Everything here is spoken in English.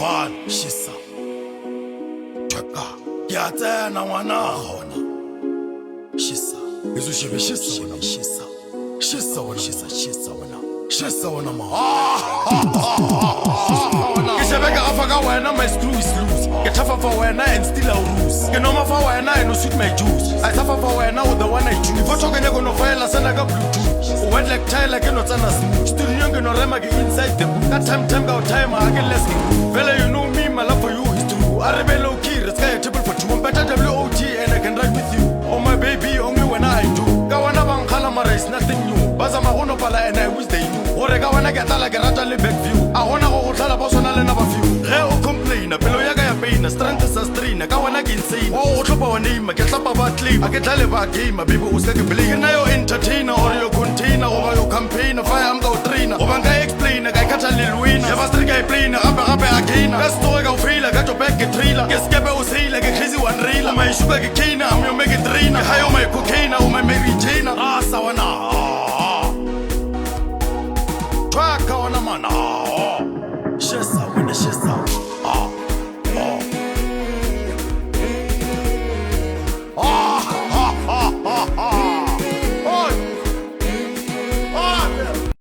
fan shisa tweka ya tsena ngwana gona shisa izo shebe shisa wena shisa shisa wena shisa shisa wena shisa wena ma ke shebe ka afa ka wena my screw is loose ke tafa for wena and still I lose ke no ma for wena I no sweet my juice I suffer for wena with the one I choose for talking go no file send ka bluetooth wet like Tyler ke no tsana smooth studio ke no rema ke inside the book that time go time I get less fella you know me my love for you is true I rebel low key it's got a table for two I'm better WOG and I can ride with you oh my baby only when I do ka wana bang khala mara is nothing new baza magono pala and I wish they knew ore ka wana ke tala ke rata le back view a gona go tlala bo sona le na ba few ge o complain pelo ya ka ya pain strength is a strain ka wana ke insane o tlhopa wa name ke tlapa ba claim a ke tlale ba game baby o se ke believe na yo entertainer or your container or your campaigner fire am go trainer o banga explain ka ka tla lil winner ya ba street guy plain gape again ka story ka fail ka to back ke trailer ke skebe o sail ke crazy one railer my sugar ke kina am yo make it trainer hayo my cocaine o my Mary Jane sawana twaka wana mana shesa